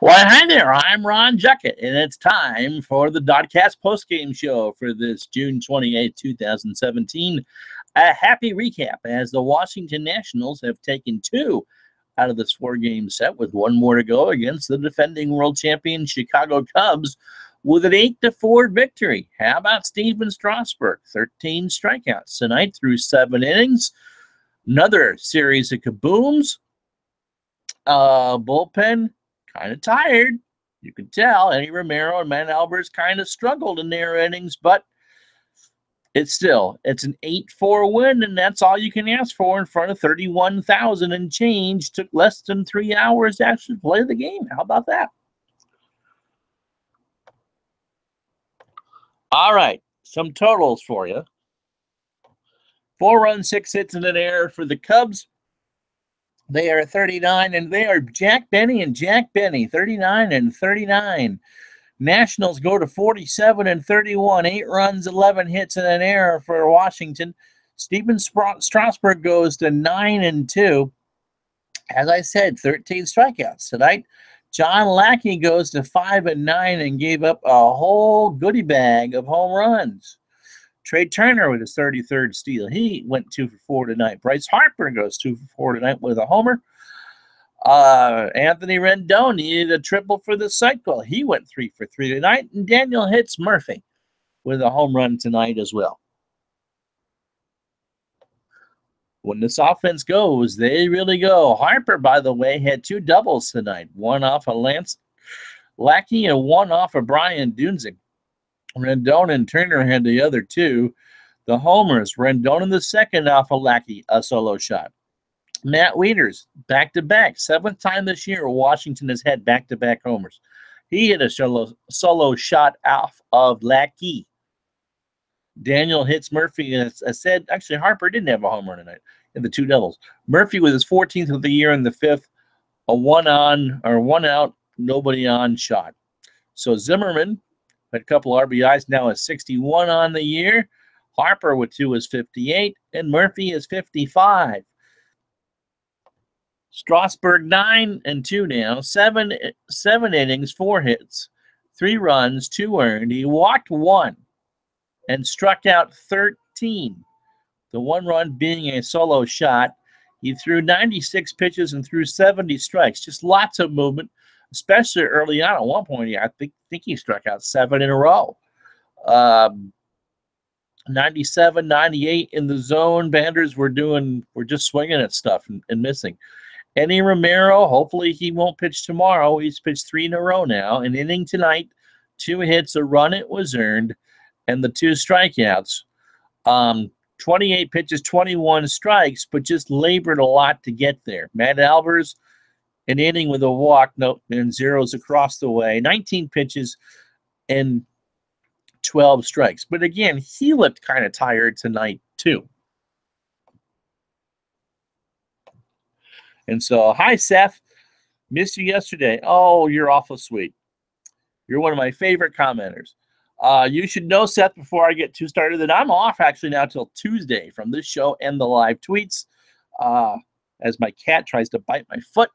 Well, hi there. I'm Ron Juckett, and it's time for the DoDCast postgame show for this June 28th, 2017. A happy recap as the Washington Nationals have taken 2 out of this 4-game set with 1 more to go against the defending world champion Chicago Cubs with an 8-4 victory. How about Stephen Strasburg? 13 strikeouts tonight through 7 innings. Another series of kabooms. Bullpen kind of tired. You could tell. Eddie Romero and Matt Albers kind of struggled in their innings, but it's an 8-4 win, and that's all you can ask for in front of 31,000 and change. Took less than 3 hours to actually play the game. How about that? All right, some totals for you. 4 runs, 6 hits, and an error for the Cubs. They are 39, and they are Jack Benny, 39 and 39. Nationals go to 47 and 31, 8 runs, 11 hits, and an error for Washington. Stephen Strasburg goes to 9 and 2. As I said, 13 strikeouts tonight. John Lackey goes to 5 and 9 and gave up a whole goodie bag of home runs. Trey Turner with his 33rd steal. He went 2 for 4 tonight. Bryce Harper goes 2 for 4 tonight with a homer. Anthony Rendon needed a triple for the cycle. He went 3 for 3 tonight. And Daniel hits Murphy with a home run tonight as well. When this offense goes, they really go. Harper, by the way, had 2 doubles tonight. 1 off of Lance Lackey and 1 off of Brian Dunzig. Rendon and Turner had the other 2. The homers, Rendon in the second off of Lackey, a solo shot. Matt Wieters, back-to-back. 7th time this year Washington has had back-to-back homers. He hit a solo shot off of Lackey. Daniel hits Murphy. As I said, actually, Harper didn't have a home run tonight in the 2 doubles. Murphy with his 14th of the year in the 5th, a 1 out, nobody on shot. So Zimmerman had a couple RBIs, now is 61 on the year. Harper with 2 is 58, and Murphy is 55. Strasburg 9 and 2 now, 7 innings, 4 hits, 3 runs, 2 earned. He walked 1 and struck out 13. The 1 run being a solo shot. He threw 96 pitches and threw 70 strikes. Just lots of movement, especially early on. At one point, I think he struck out 7 in a row. 97, 98 in the zone. Banders were just swinging at stuff and missing. Eddie Romero, hopefully he won't pitch tomorrow. He's pitched 3 in a row now. An inning tonight, 2 hits, a run it was earned, and the 2 strikeouts. 28 pitches, 21 strikes, but just labored a lot to get there. Matt Albers, an inning with a walk, and zeros across the way. 19 pitches and 12 strikes. But again, he looked kind of tired tonight too. And so, hi, Seth. Missed you yesterday. Oh, you're awful sweet. You're one of my favorite commenters. You should know, Seth, before I get too started, that I'm off actually now till Tuesday from this show and the live tweets as my cat tries to bite my foot.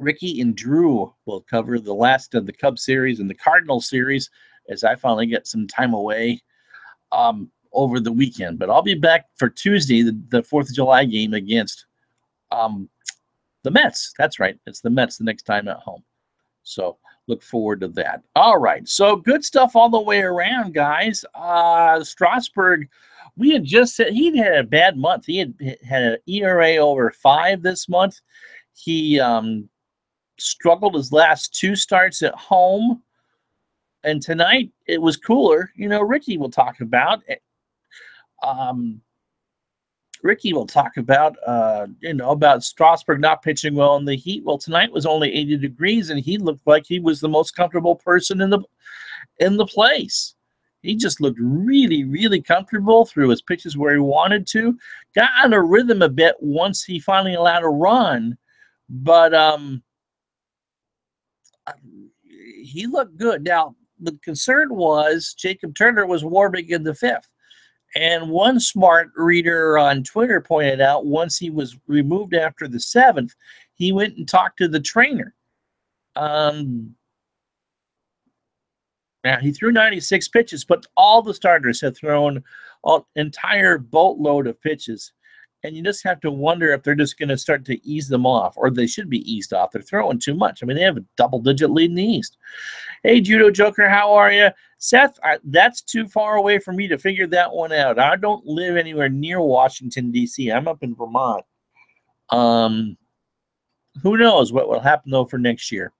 Ricky and Drew will cover the last of the Cubs series and the Cardinals series as I finally get some time away over the weekend. But I'll be back for Tuesday, the 4th of July game against the Mets. That's right. It's the Mets the next time at home. So look forward to that. All right. So good stuff all the way around, guys. Strasburg, we had just said he'd had a bad month. He had an ERA over 5 this month. He struggled his last 2 starts at home. And tonight it was cooler. Ricky will talk about it. Ricky will talk about, about Strasburg not pitching well in the heat. Well, tonight was only 80 degrees, and he looked like he was the most comfortable person in the place. He just looked really, really comfortable, threw his pitches where he wanted to. Got on a rhythm a bit once he finally allowed a run, but he looked good. Now, the concern was Jacob Turner was warming in the 5th. And one smart reader on Twitter pointed out once he was removed after the 7th, he went and talked to the trainer. Now, he threw 96 pitches, but all the starters have thrown an entire boatload of pitches. And you just have to wonder if they're just going to start to ease them off, or they should be eased off. They're throwing too much. I mean, they have a double-digit lead in the East. Hey, Judo Joker, how are you? Seth, that's too far away for me to figure that one out. I don't live anywhere near Washington, D.C. I'm up in Vermont. Who knows what will happen, though, for next year.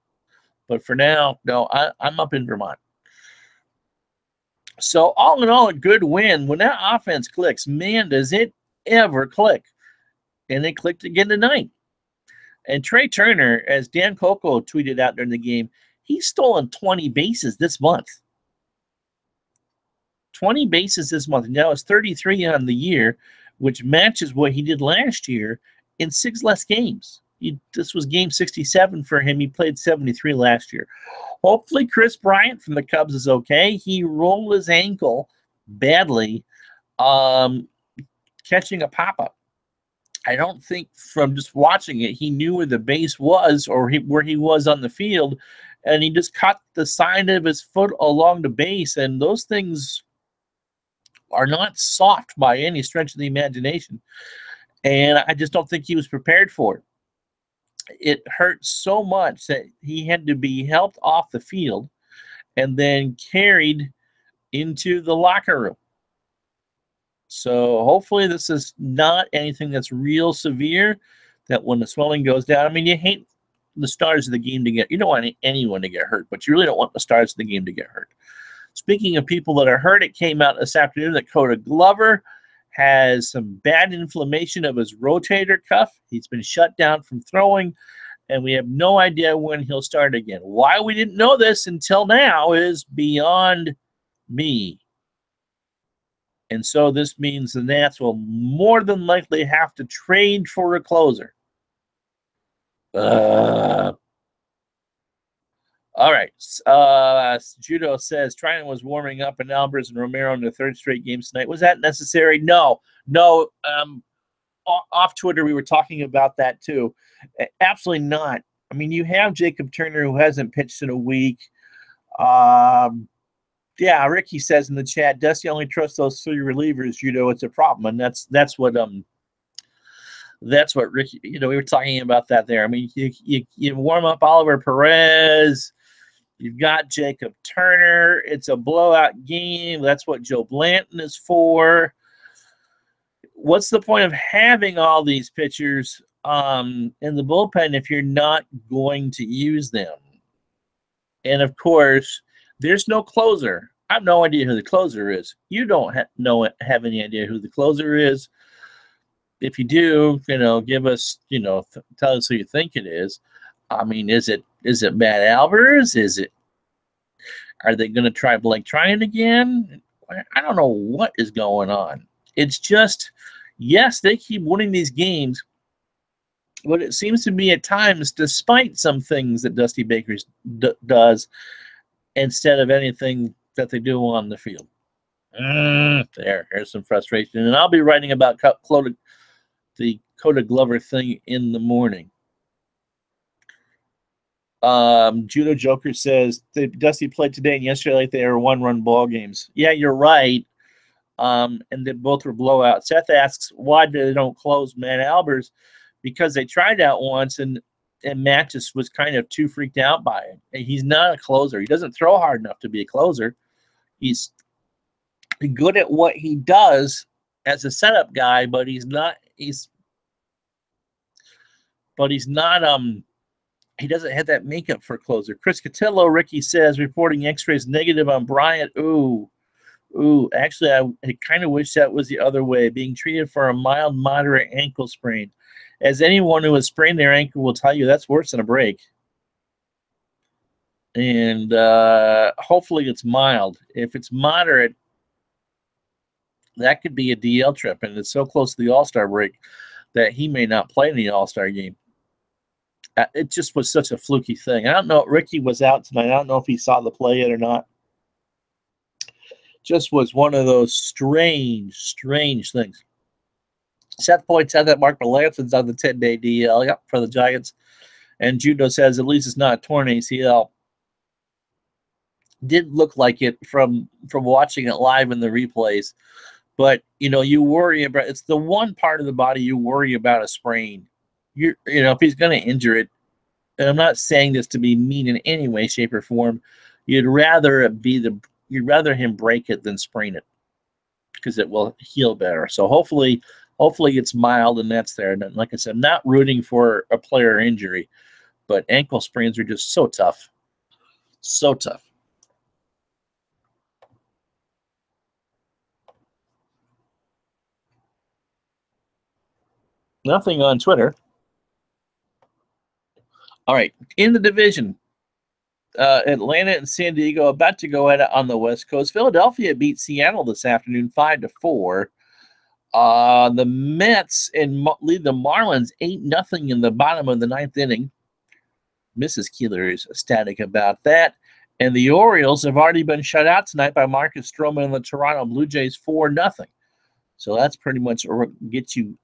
But for now, no, I'm up in Vermont. So all in all, a good win. When that offense clicks, man, does it ever click. And it clicked again tonight. And Trey Turner, as Dan Coco tweeted out during the game, he's stolen 20 bases this month. 20 bases this month. Now it's 33 on the year, which matches what he did last year in 6 less games. This was game 67 for him. He played 73 last year. Hopefully Chris Bryant from the Cubs is okay. He rolled his ankle badly catching a pop-up. I don't think from just watching it he knew where the base was or where he was on the field, and he just caught the side of his foot along the base, and those things are not soft by any stretch of the imagination. And I just don't think he was prepared for it. It hurt so much that he had to be helped off the field and then carried into the locker room. So hopefully this is not anything that's real severe, that when the swelling goes down, I mean, you hate the stars of the game to get, you don't want anyone to get hurt, but you really don't want the stars of the game to get hurt. Speaking of people that are hurt, it came out this afternoon that Coda Glover has some bad inflammation of his rotator cuff. He's been shut down from throwing, and we have no idea when he'll start again. Why we didn't know this until now is beyond me. And so this means the Nats will more than likely have to trade for a closer. All right. Judo says Trinan was warming up in Albers and Romero in the third straight game tonight. Was that necessary? No. Off Twitter, we were talking about that too. Absolutely not. I mean, you have Jacob Turner who hasn't pitched in a week. Yeah, Ricky says in the chat, Dusty only trusts those 3 relievers. Judo, it's a problem, and that's what Ricky. We were talking about that there. I mean, you warm up Oliver Perez. You've got Jacob Turner. It's a blowout game. That's what Joe Blanton is for. What's the point of having all these pitchers in the bullpen if you're not going to use them? And, of course, there's no closer. I have no idea who the closer is. You don't have any idea who the closer is. If you do, give us, tell us who you think it is. I mean, is it Matt Albers? Are they going to try Blake Tryon again? I don't know what is going on. It's just, yes, they keep winning these games, but it seems to me at times, despite some things that Dusty Baker does, instead of anything that they do on the field. There's some frustration. And I'll be writing about the Coda Glover thing in the morning. Judo Joker says Dusty played today and yesterday like they were 1-run ball games. Yeah, you're right. And they both were blowouts. Seth asks why they don't close Matt Albers, because they tried out once and Matt just was kind of too freaked out by it. And he's not a closer. He doesn't throw hard enough to be a closer. He's good at what he does as a setup guy, but he's not. He doesn't have that makeup for a closer. Chris Cotillo, Ricky says, reporting x-rays negative on Bryant. Ooh. Actually, I kind of wish that was the other way. Being treated for a mild, moderate ankle sprain. As anyone who has sprained their ankle will tell you, that's worse than a break. And hopefully it's mild. If it's moderate, that could be a DL trip. And it's so close to the All-Star break that he may not play in the All-Star game. It just was such a fluky thing. I don't know. Ricky was out tonight. I don't know if he saw the play yet or not. Just was one of those strange things. Seth points out that Mark Melanson's on the 10-day DL, yep, for the Giants. And Judo says at least it's not a torn ACL. Did look like it from watching it live in the replays. But, you worry about, it's the one part of the body you worry about a sprain. If he's going to injure it, and I'm not saying this to be mean in any way, shape, or form, you'd rather him break it than sprain it because it will heal better. So hopefully it's mild and that's there. And like I said, I'm not rooting for a player injury, but ankle sprains are just so tough. So tough. Nothing on Twitter. All right, in the division, Atlanta and San Diego about to go at it on the West Coast. Philadelphia beat Seattle this afternoon 5-4. The Mets lead the Marlins 8-0 in the bottom of the ninth inning. Mrs. Keeler is ecstatic about that. And the Orioles have already been shut out tonight by Marcus Stroman and the Toronto Blue Jays 4-0. So that's pretty much gets you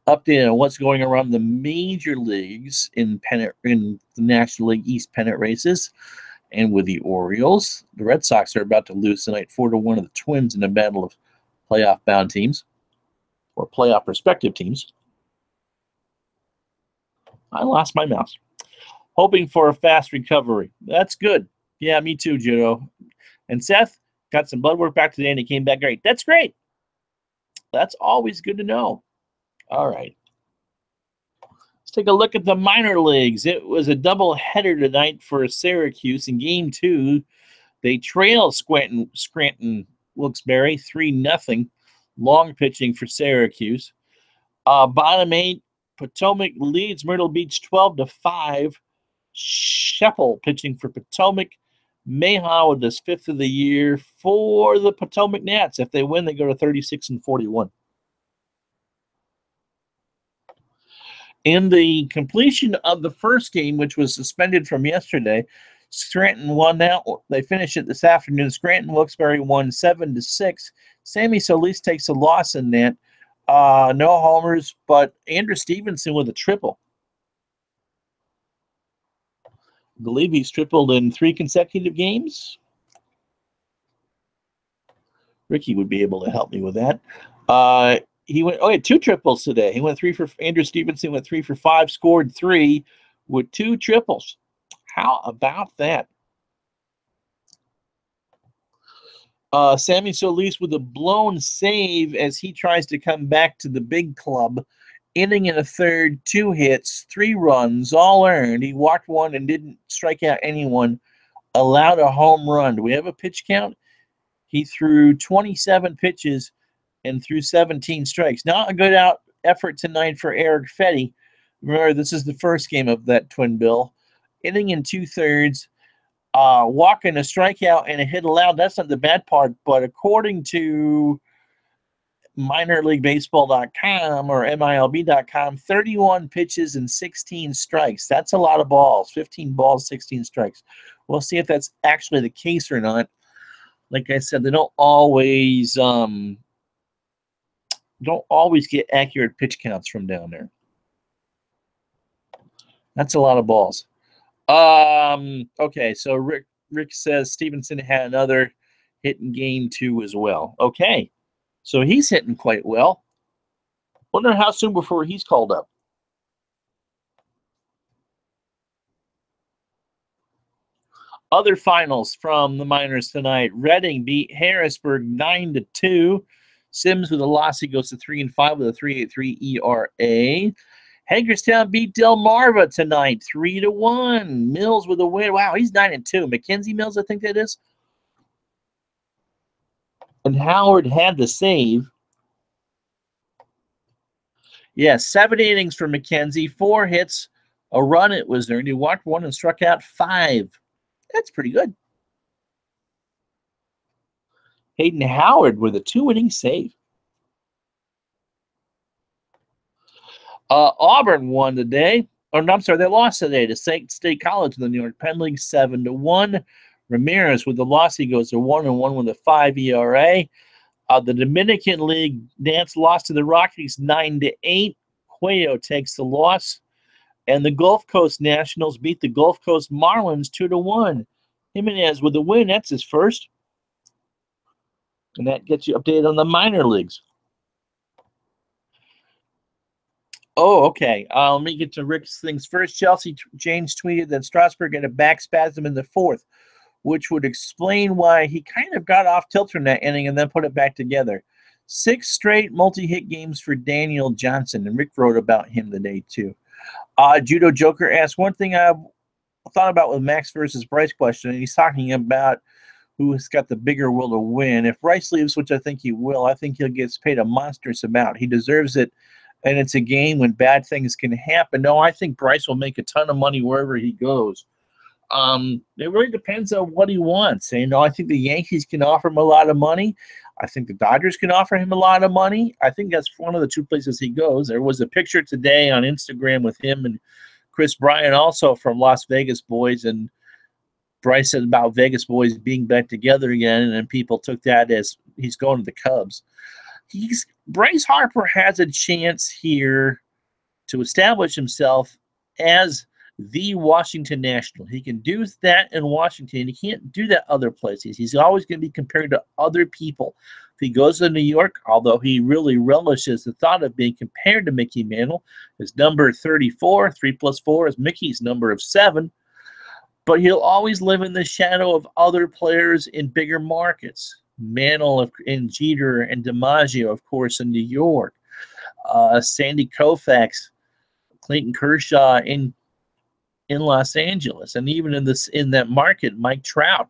updated on what's going around the major leagues in the National League East pennant races. And with the Orioles, the Red Sox are about to lose tonight 4-1 to the Twins in a battle of playoff-bound teams or playoff prospective teams. I lost my mouse. Hoping for a fast recovery. That's good. Yeah, me too, Judo. And Seth got some blood work back today and he came back great. That's great. That's always good to know. All right. Let's take a look at the minor leagues. It was a doubleheader tonight for Syracuse in Game 2. They trailed Scranton Wilkes-Barre 3-0. Long pitching for Syracuse. Bottom 8, Potomac leads Myrtle Beach 12-5. Sheppel pitching for Potomac. Mahon with his 5th of the year for the Potomac Nats. If they win, they go to 36-41. In the completion of the first game, which was suspended from yesterday, Scranton won that. They finished it this afternoon. Scranton Wilkes-Barre won 7-6. Sammy Solis takes a loss in that. No homers, but Andrew Stevenson with a triple. I believe he's tripled in 3 consecutive games. Ricky would be able to help me with that. He had 2 triples today. He went 3 for Andrew Stevenson, went 3 for 5, scored 3 with 2 triples. How about that? Sammy Solis with a blown save as he tries to come back to the big club. Inning in a third, 2 hits, 3 runs, all earned. He walked 1 and didn't strike out anyone. Allowed a home run. Do we have a pitch count? He threw 27 pitches and threw 17 strikes. Not a good effort tonight for Eric Fetty. Remember, this is the first game of that twin bill. Inning in 2/3, walking, a strikeout, and a hit allowed. That's not the bad part, but according to minorleaguebaseball.com or MILB.com, 31 pitches and 16 strikes. That's a lot of balls. 15 balls, 16 strikes. We'll see if that's actually the case or not. Like I said, they don't always get accurate pitch counts from down there. That's a lot of balls. Okay, so Rick says Stevenson had another hit in Game 2 as well. Okay, so he's hitting quite well. Wonder how soon before he's called up. Other finals from the minors tonight. Reading beat Harrisburg 9-2. Sims with a loss. He goes to 3-5 with a 3.83 ERA. Hagerstown beat Delmarva tonight 3-1. Mills with a win. Wow, he's 9-2. Mackenzie Mills, I think that is. And Howard had the save. Yes, 7 innings for Mackenzie, 4 hits, a run it was earned. He walked 1 and struck out 5. That's pretty good. Hayden Howard with a 2-inning save. Auburn won today. Or no, I'm sorry, they lost today to State College in the New York Penn League 7-1. Ramirez with the loss, he goes to 1-1 with a 5 ERA. The Dominican League, Nats lost to the Rockies 9-8. Cuello takes the loss. And the Gulf Coast Nationals beat the Gulf Coast Marlins 2-1. Jimenez with the win. That's his first. And that gets you updated on the minor leagues. Oh, okay. Let me get to Rick's things first. Chelsea James tweeted that Strasburg had a back spasm in the fourth, which would explain why he kind of got off kilter in that inning and then put it back together. 6 straight multi-hit games for Daniel Johnson, and Rick wrote about him today too. Judo Joker asked one thing I thought about with Max versus Bryce question, and he's talking about who's got the bigger will to win. If Bryce leaves, which I think he will, I think he'll get paid a monstrous amount. He deserves it, and it's a game when bad things can happen. No, I think Bryce will make a ton of money wherever he goes. It really depends on what he wants. And, I think the Yankees can offer him a lot of money. I think the Dodgers can offer him a lot of money. I think that's one of the 2 places he goes. There was a picture today on Instagram with him and Chris Bryant, also from Las Vegas Boys, and Bryce said about Vegas Boys being back together again, and then people took that as he's going to the Cubs. Bryce Harper has a chance here to establish himself as the Washington National. He can do that in Washington. He can't do that other places. He's always going to be compared to other people. If he goes to New York, although he really relishes the thought of being compared to Mickey Mantle, his number 34, 3 plus 4 is Mickey's number of 7, but he'll always live in the shadow of other players in bigger markets. Mantle and Jeter and DiMaggio, of course, in New York. Sandy Koufax, Clayton Kershaw in Los Angeles, and even in that market, Mike Trout.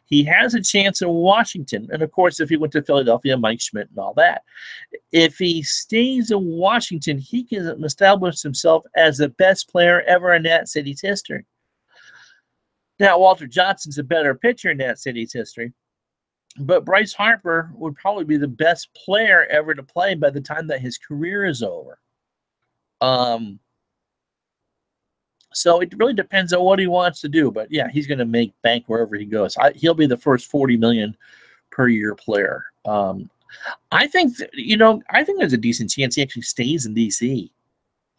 He has a chance in Washington, and of course, if he went to Philadelphia, Mike Schmidt and all that. If he stays in Washington, he can establish himself as the best player ever in that city's history. Now, Walter Johnson's a better pitcher in that city's history, but Bryce Harper would probably be the best player ever to play by the time that his career is over. So it really depends on what he wants to do. But, yeah, he's going to make bank wherever he goes. He'll be the first $40 million per year player. I think there's a decent chance he actually stays in D.C.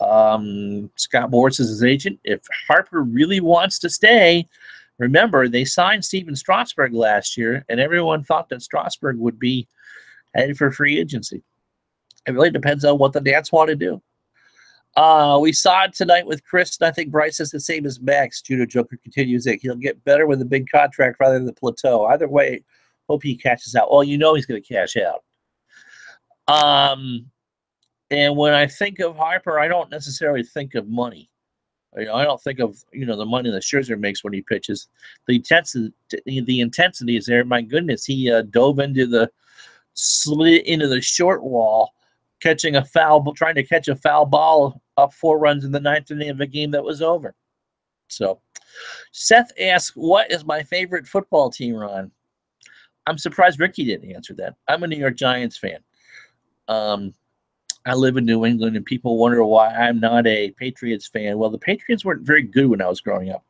Scott Boras is his agent. If Harper really wants to stay, remember, they signed Steven Strasburg last year, and everyone thought that Strasburg would be headed for free agency. It really depends on what the Nats want to do. We saw it tonight with Chris, and I think Bryce is the same as Max. Judo Joker continues that he'll get better with a big contract rather than the plateau. Either way, hope he cashes out. Well, he's going to cash out. And when I think of Harper, I don't necessarily think of money. I don't think of the money that Scherzer makes when he pitches. The intensity is there. My goodness, he dove into the short wall, trying to catch a foul ball up 4 runs in the 9th inning of a game that was over. So, Seth asks, "What is my favorite football team, Ron?" I'm surprised Ricky didn't answer that. I'm a New York Giants fan. I live in New England, and people wonder why I'm not a Patriots fan. Well, the Patriots weren't very good when I was growing up,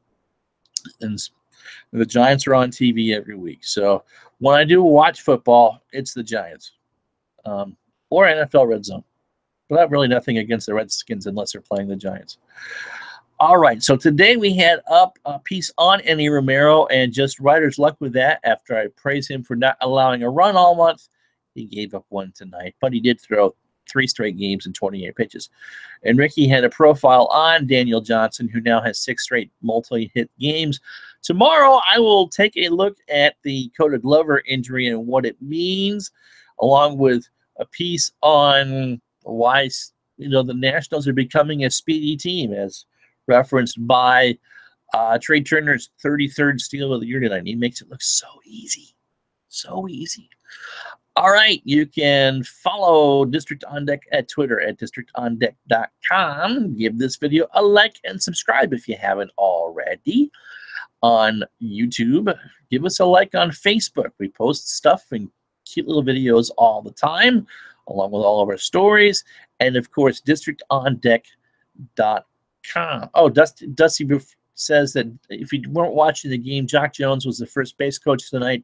and the Giants are on TV every week. So when I do watch football, it's the Giants or NFL Red Zone. But I have really nothing against the Redskins unless they're playing the Giants. All right, so today we had up a piece on Enny Romero, and just writer's luck with that. After I praise him for not allowing a run all month, he gave up one tonight, but he did throw 3 straight games and 28 pitches. And Ricky had a profile on Daniel Johnson, who now has 6 straight multi-hit games. Tomorrow, I will take a look at the Coda Glover injury and what it means, along with a piece on why the Nationals are becoming a speedy team, as referenced by Trey Turner's 33rd steal of the year tonight. He makes it look so easy. So easy. All right, you can follow District on Deck at Twitter at districtondeck.com. Give this video a like and subscribe if you haven't already. On YouTube, give us a like on Facebook. We post stuff and cute little videos all the time, along with all of our stories. And, of course, districtondeck.com. Oh, Dusty says that if you weren't watching the game, Jock Jones was the first base coach tonight.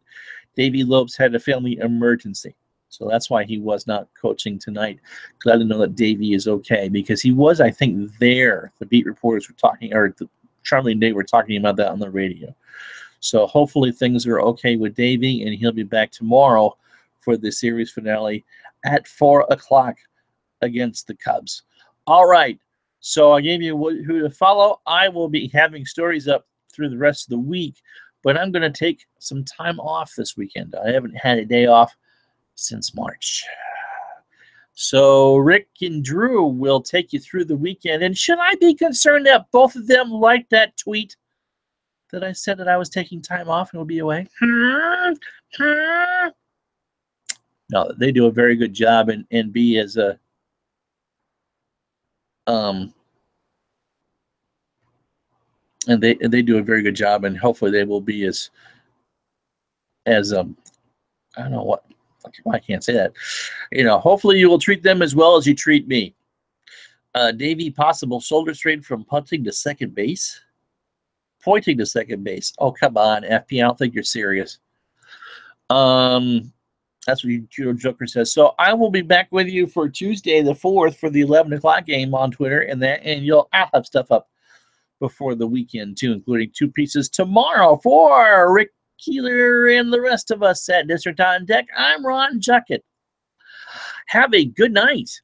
Davey Lopes had a family emergency. So that's why he was not coaching tonight. Glad to know that Davey is okay, because he was, I think, there. The beat reporters were talking, or Charlie and Dave were talking about that on the radio. So hopefully things are okay with Davey, and he'll be back tomorrow for the series finale at 4 o'clock against the Cubs. All right. So I gave you who to follow. I will be having stories up through the rest of the week, but I'm going to take some time off this weekend. I haven't had a day off since March. So Rick and Drew will take you through the weekend. And should I be concerned that both of them liked that tweet that I said that I was taking time off and will be away? No, they do a very good job, and be as a and they do a very good job, and hopefully they will be as I don't know what, I can't say that. Hopefully you will treat them as well as you treat me. Davey, possible shoulder strain from punting to second base. Pointing to second base. Oh, come on, FP. I don't think you're serious. That's what Judo Joker says. So I will be back with you for Tuesday the 4th for the 11 o'clock game on Twitter, and I'll have stuff up before the weekend too, including 2 pieces tomorrow for Rick Keeler and the rest of us at District on Deck. I'm Ron Juckett. Have a good night.